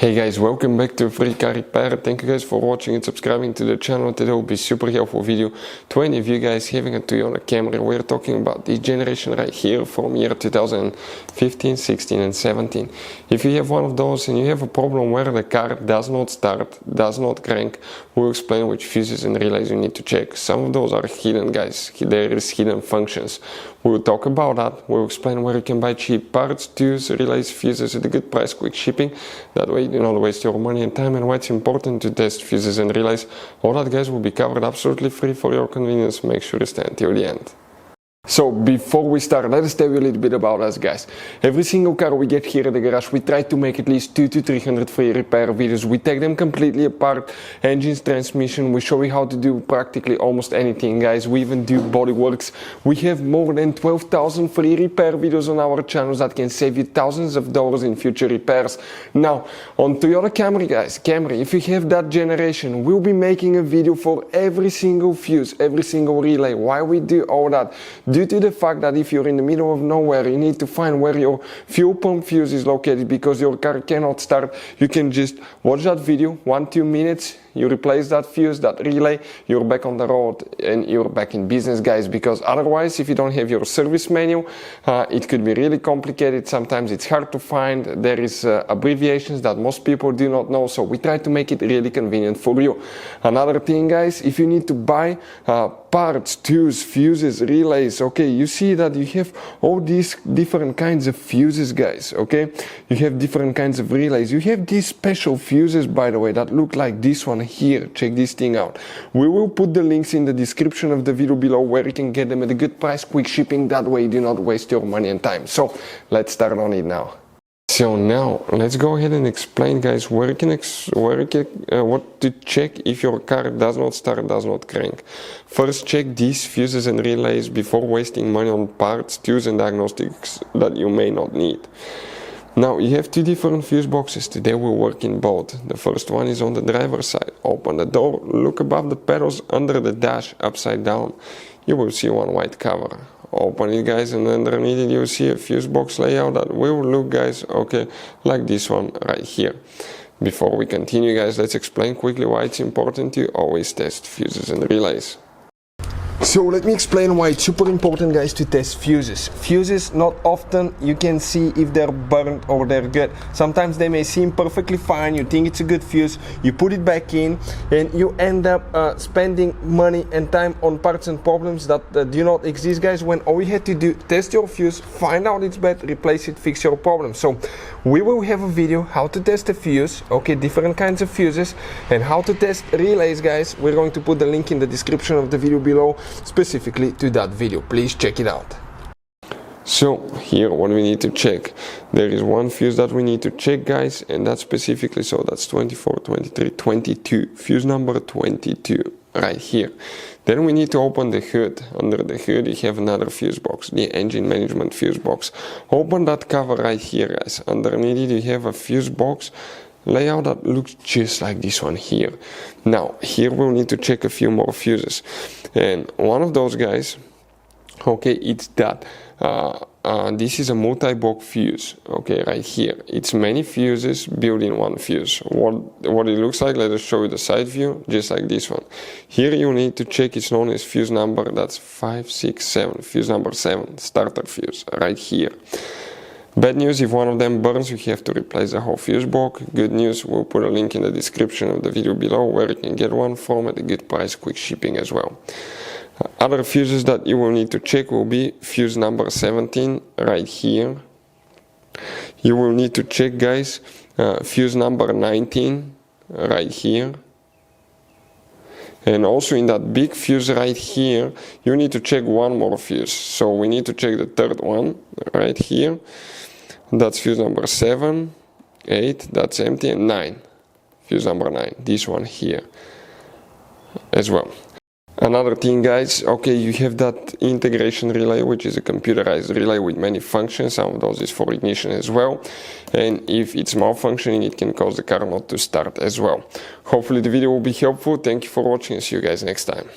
Hey guys, welcome back to Free Car Repair. Thank you guys for watching and subscribing to the channel. Today will be super helpful video to any of you guys having a Toyota Camry. We're talking about this generation right here from year 2015, 16 and 17. If you have one of those and you have a problem where the car does not start, does not crank, we'll explain which fuses and relays you need to check. Some of those are hidden, guys. There is hidden functions. We'll talk about that. We'll explain where you can buy cheap parts, tools, relays, fuses at a good price, quick shipping. That way you do not waste your money and time, and why it's important to test fuses and relays. All that, guys, will be covered absolutely free for your convenience. Make sure to stay until the end. So before we start, let us tell you a little bit about us, guys. Every single car we get here at the garage, we try to make at least 200 to 300 free repair videos. We take them completely apart, engines, transmission. We show you how to do practically almost anything, guys. We even do body works. We have more than 12,000 free repair videos on our channels that can save you thousands of dollars in future repairs. Now, on Toyota Camry, guys, if you have that generation, we'll be making a video for every single fuse, every single relay. Why we do all that? Due to the fact that if you're in the middle of nowhere, you need to find where your fuel pump fuse is located because your car cannot start. You can just watch that video, 1-2 minutes, you replace that fuse, that relay, you're back on the road and you're back in business, guys, because otherwise, if you don't have your service manual, it could be really complicated. Sometimes it's hard to find. There is abbreviations that most people do not know, so we try to make it really convenient for you. Another thing, guys, if you need to buy parts, tools, fuses, relays, okay, you see that you have all these different kinds of fuses, guys, okay? You have different kinds of relays. You have these special fuses, by the way, that look like this one here. Check this thing out. We will put the links in the description of the video below where you can get them at a good price, quick shipping. That way you do not waste your money and time. So let's start on it now. So now let's go ahead and explain, guys, what to check if your car does not start, does not crank. First, check these fuses and relays before wasting money on parts, tools and diagnostics that you may not need. Now, you have two different fuse boxes. Today we'll work in both. The first one is on the driver's side. Open the door, look above the pedals, under the dash, upside down. You will see one white cover. Open it, guys, and underneath it you'll see a fuse box layout that will look, guys, okay, like this one right here. Before we continue, guys, let's explain quickly why it's important to always test fuses and relays. So let me explain why it's super important, guys, to test fuses. Fuses, not often you can see if they're burnt or they're good. Sometimes they may seem perfectly fine, you think it's a good fuse, you put it back in and you end up spending money and time on parts and problems that do not exist, guys, when all you had to do, test your fuse, find out it's bad, replace it, fix your problem. So we will have a video how to test a fuse, okay, different kinds of fuses, and how to test relays, guys. We're going to put the link in the description of the video below specifically to that video. Please check it out. So here what we need to check, there is one fuse that we need to check, guys, and that's specifically, so that's 24, 23, 22, fuse number 22 right here. Then we need to open the hood. Under the hood you have another fuse box, the engine management fuse box. Open that cover right here, guys. Underneath it you have a fuse box layout that looks just like this one here. Now here we'll need to check a few more fuses, and one of those, guys, okay, it's that this is a multi-box fuse, okay, right here. It's many fuses built in one fuse. What it looks like, let us show you the side view, just like this one. Here you need to check, it's known as fuse number, that's 5, 6, 7, fuse number 7, starter fuse, right here. Bad news, if one of them burns, you have to replace the whole fuse box. Good news, we'll put a link in the description of the video below where you can get one from at a good price, quick shipping as well. Other fuses that you will need to check will be fuse number 17 right here. You will need to check, guys, fuse number 19 right here. And also in that big fuse right here, you need to check one more fuse. So we need to check the third one right here. That's fuse number 7, 8, that's empty, and 9. Fuse number 9, this one here as well. Another thing, guys, okay, you have that integration relay, which is a computerized relay with many functions. Some of those is for ignition as well, and if it's malfunctioning, it can cause the car not to start as well. Hopefully the video will be helpful. Thank you for watching and see you guys next time.